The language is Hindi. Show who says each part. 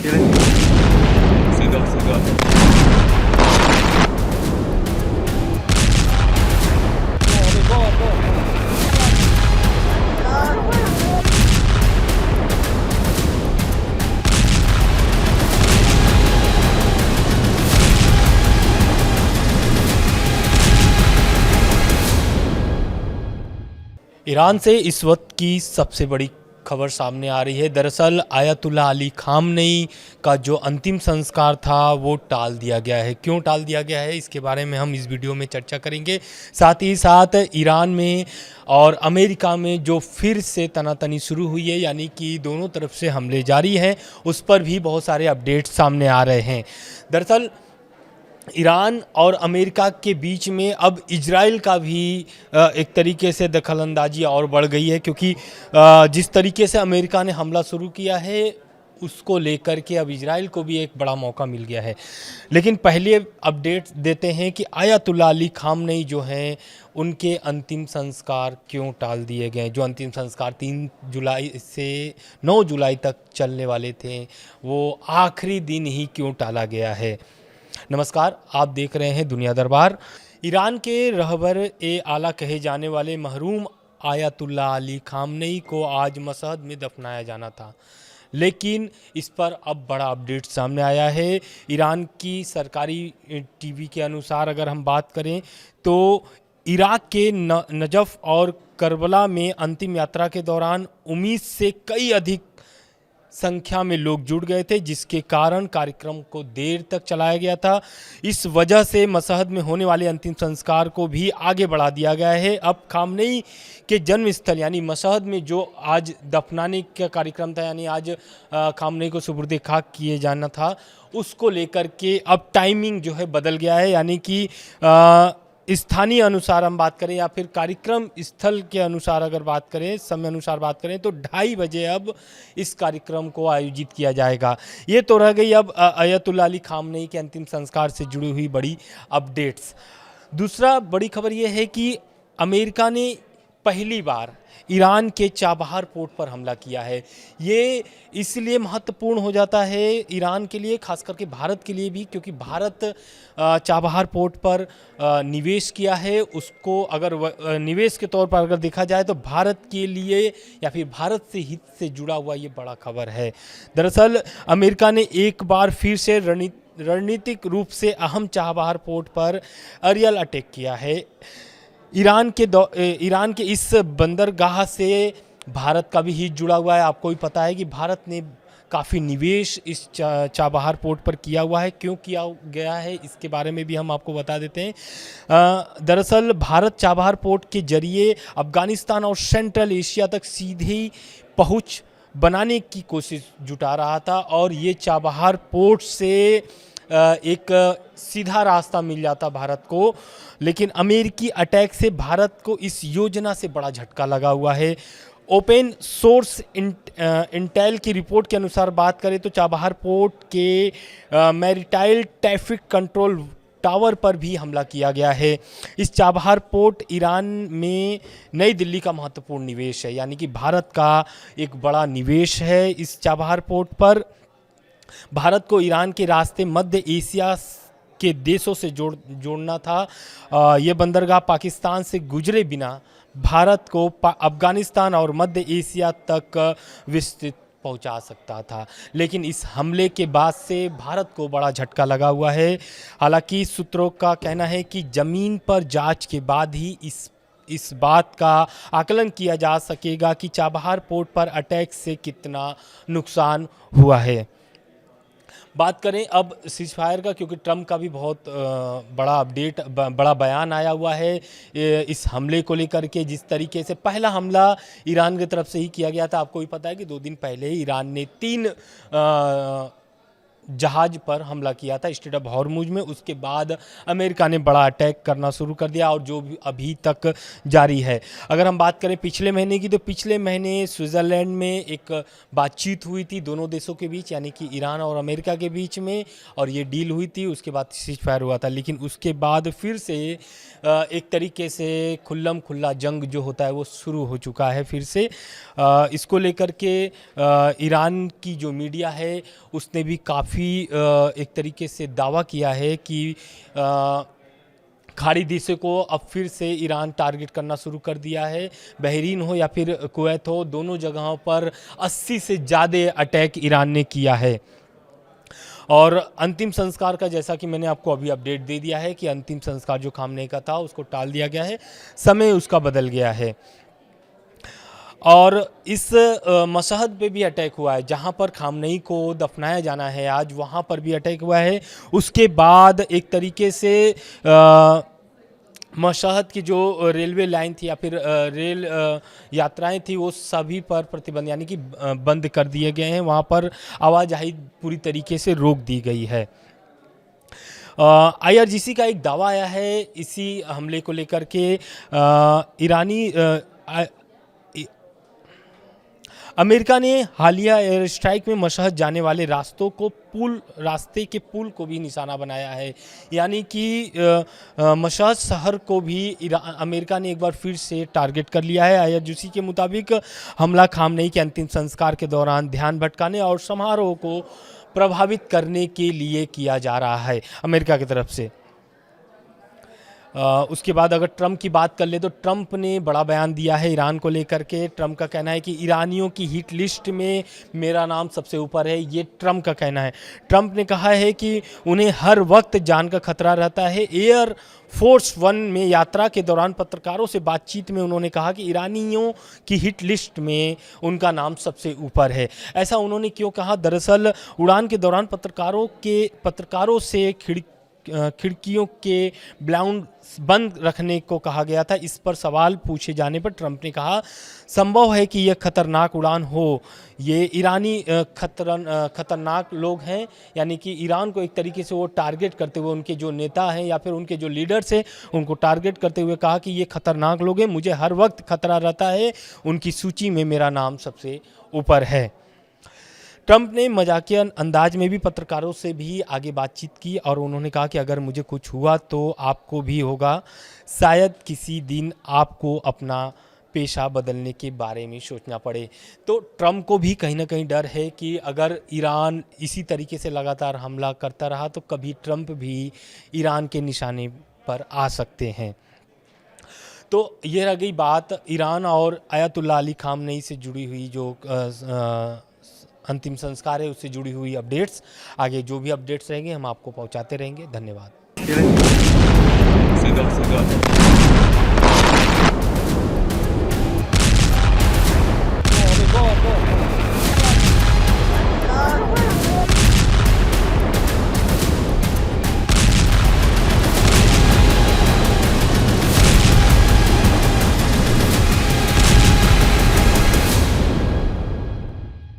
Speaker 1: kira. Segal, segal.
Speaker 2: ईरान से इस वक्त की सबसे बड़ी खबर सामने आ रही है। दरअसल आयतुल्ला अली खामनेई का जो अंतिम संस्कार था वो टाल दिया गया है। क्यों टाल दिया गया है, इसके बारे में हम इस वीडियो में चर्चा करेंगे। साथ ही साथ ईरान में और अमेरिका में जो फिर से तनातनी शुरू हुई है, यानी कि दोनों तरफ से हमले जारी हैं, उस पर भी बहुत सारे अपडेट्स सामने आ रहे हैं। दरअसल ईरान और अमेरिका के बीच में अब इजराइल का भी एक तरीके से दखलंदाजी और बढ़ गई है, क्योंकि जिस तरीके से अमेरिका ने हमला शुरू किया है उसको लेकर के अब इजराइल को भी एक बड़ा मौका मिल गया है। लेकिन पहले अपडेट देते हैं कि आयतुल्ला अली खामनेई जो हैं उनके अंतिम संस्कार क्यों टाल दिए गए। जो अंतिम संस्कार 3 जुलाई से 9 जुलाई तक चलने वाले थे वो आखिरी दिन ही क्यों टाला गया है। नमस्कार, आप देख रहे हैं दुनिया दरबार। ईरान के रहबर ए आला कहे जाने वाले मरहूम आयतुल्ला अली खामनेई को आज मशहद में दफनाया जाना था, लेकिन इस पर अब बड़ा अपडेट सामने आया है। ईरान की सरकारी टीवी के अनुसार अगर हम बात करें तो इराक के नजफ और करबला में अंतिम यात्रा के दौरान उम्मीद से कई अधिक संख्या में लोग जुड़ गए थे, जिसके कारण कार्यक्रम को देर तक चलाया गया था। इस वजह से मशहद में होने वाले अंतिम संस्कार को भी आगे बढ़ा दिया गया है। अब खामनेई के जन्म स्थल यानी मशहद में जो आज दफनाने का कार्यक्रम था, यानी आज खामनेई को सुपुर्द खाक किए जाना था, उसको लेकर के अब टाइमिंग जो है बदल गया है। यानी कि स्थानीय अनुसार हम बात करें या फिर कार्यक्रम स्थल के अनुसार अगर बात करें, समय अनुसार बात करें तो 2:30 बजे अब इस कार्यक्रम को आयोजित किया जाएगा। ये तो रह गई अब आयतुल्ला अली खामनेई के अंतिम संस्कार से जुड़ी हुई बड़ी अपडेट्स। दूसरा बड़ी खबर ये है कि अमेरिका ने पहली बार ईरान के चाबहार पोर्ट पर हमला किया है। ये इसलिए महत्वपूर्ण हो जाता है ईरान के लिए, खास करके भारत के लिए भी, क्योंकि भारत चाबहार पोर्ट पर निवेश किया है। उसको अगर निवेश के तौर पर अगर देखा जाए तो भारत के लिए या फिर भारत से हित से जुड़ा हुआ ये बड़ा खबर है। दरअसल अमेरिका ने एक बार फिर से रणनीतिक रूप से अहम चाबहार पोर्ट पर एरियल अटैक किया है। ईरान के इस बंदरगाह से भारत का भी हित जुड़ा हुआ है। आपको भी पता है कि भारत ने काफ़ी निवेश इस चाबहार पोर्ट पर किया हुआ है। क्यों किया गया है, इसके बारे में भी हम आपको बता देते हैं। दरअसल भारत चाबहार पोर्ट के जरिए अफ़गानिस्तान और सेंट्रल एशिया तक सीधी पहुंच बनाने की कोशिश जुटा रहा था, और ये चाबहार पोर्ट से एक सीधा रास्ता मिल जाता भारत को। लेकिन अमेरिकी अटैक से भारत को इस योजना से बड़ा झटका लगा हुआ है। ओपन सोर्स इंटेल की रिपोर्ट के अनुसार बात करें तो चाबहार पोर्ट के मैरिटाइल ट्रैफिक कंट्रोल टावर पर भी हमला किया गया है। इस चाबहार पोर्ट ईरान में नई दिल्ली का महत्वपूर्ण निवेश है, यानी कि भारत का एक बड़ा निवेश है इस चाबहार पोर्ट पर। भारत को ईरान के रास्ते मध्य एशिया के देशों से जोड़ना था। ये बंदरगाह पाकिस्तान से गुजरे बिना भारत को अफ़गानिस्तान और मध्य एशिया तक विस्तृत पहुंचा सकता था। लेकिन इस हमले के बाद से भारत को बड़ा झटका लगा हुआ है। हालांकि सूत्रों का कहना है कि ज़मीन पर जांच के बाद ही इस बात का आकलन किया जा सकेगा कि चाबहार पोर्ट पर अटैक से कितना नुकसान हुआ है। बात करें अब सीज़फायर का, क्योंकि ट्रम्प का भी बहुत बड़ा बयान आया हुआ है इस हमले को लेकर के। जिस तरीके से पहला हमला ईरान की तरफ से ही किया गया था, आपको भी पता है कि 2 दिन पहले ईरान ने 3 जहाज़ पर हमला किया था स्ट्रेट ऑफ हॉर्मुज में। उसके बाद अमेरिका ने बड़ा अटैक करना शुरू कर दिया और जो भी अभी तक जारी है। अगर हम बात करें पिछले महीने की, तो पिछले महीने स्विट्ज़रलैंड में एक बातचीत हुई थी दोनों देशों के बीच, यानी कि ईरान और अमेरिका के बीच में, और ये डील हुई थी। उसके बाद सीज फायर हुआ था, लेकिन उसके बाद फिर से एक तरीके से खुल्लम खुल्ला जंग जो होता है वो शुरू हो चुका है फिर से। इसको लेकर के ईरान की जो मीडिया है उसने भी काफ़ी एक तरीके से दावा किया है कि खाड़ी देशों को अब फिर से ईरान टारगेट करना शुरू कर दिया है। बहरीन हो या फिर कुवैत हो, दोनों जगहों पर 80 से ज़्यादा अटैक ईरान ने किया है। और अंतिम संस्कार का, जैसा कि मैंने आपको अभी अपडेट दे दिया है कि अंतिम संस्कार जो खामनेई का था उसको टाल दिया गया है, समय उसका बदल गया है। और इस मशहद पे भी अटैक हुआ है, जहाँ पर खामनेई को दफनाया जाना है आज, वहाँ पर भी अटैक हुआ है। उसके बाद एक तरीके से मशहद की जो रेलवे लाइन थी या फिर रेल यात्राएं थी वो सभी पर प्रतिबंध यानी कि बंद कर दिए गए हैं। वहाँ पर आवाजाही पूरी तरीके से रोक दी गई है। IRGC का एक दावा आया है इसी हमले को लेकर के। ईरानी अमेरिका ने हालिया एयर स्ट्राइक में मशहद जाने वाले रास्ते के पुल को भी निशाना बनाया है, यानी कि मशहद शहर को भी अमेरिका ने एक बार फिर से टारगेट कर लिया है। IRGC के मुताबिक हमला खामनेई के अंतिम संस्कार के दौरान ध्यान भटकाने और समारोह को प्रभावित करने के लिए किया जा रहा है अमेरिका की तरफ से। उसके बाद अगर ट्रंप की बात कर ले तो ट्रंप ने बड़ा बयान दिया है ईरान को लेकर के। ट्रंप का कहना है कि ईरानियों की हिट लिस्ट में मेरा नाम सबसे ऊपर है, ये ट्रंप का कहना है। ट्रंप ने कहा है कि उन्हें हर वक्त जान का खतरा रहता है। एयर फोर्स 1 में यात्रा के दौरान पत्रकारों से बातचीत में उन्होंने कहा कि ईरानियों की हिट लिस्ट में उनका नाम सबसे ऊपर है। ऐसा उन्होंने क्यों कहा? दरअसल उड़ान के दौरान पत्रकारों से खिड़कियों के ब्लाउंड बंद रखने को कहा गया था। इस पर सवाल पूछे जाने पर ट्रंप ने कहा, संभव है कि यह खतरनाक उड़ान हो। ये ईरानी खतरनाक लोग हैं, यानी कि ईरान को एक तरीके से वो टारगेट करते हुए, उनके जो नेता हैं या फिर उनके जो लीडर्स हैं उनको टारगेट करते हुए कहा कि ये खतरनाक लोग हैं, मुझे हर वक्त खतरा रहता है, उनकी सूची में मेरा नाम सबसे ऊपर है। ट्रंप ने मजाकिया अंदाज में भी पत्रकारों से भी आगे बातचीत की और उन्होंने कहा कि अगर मुझे कुछ हुआ तो आपको भी होगा, शायद किसी दिन आपको अपना पेशा बदलने के बारे में सोचना पड़े। तो ट्रंप को भी कहीं ना कहीं डर है कि अगर ईरान इसी तरीके से लगातार हमला करता रहा तो कभी ट्रंप भी ईरान के निशाने पर आ सकते हैं। तो ये रह गई बात ईरान और आयतुल्लाह अली खामनेई से जुड़ी हुई जो अंतिम संस्कार है उससे जुड़ी हुई अपडेट्स। आगे जो भी अपडेट्स रहेंगे हम आपको पहुंचाते रहेंगे। धन्यवाद।
Speaker 1: सेगा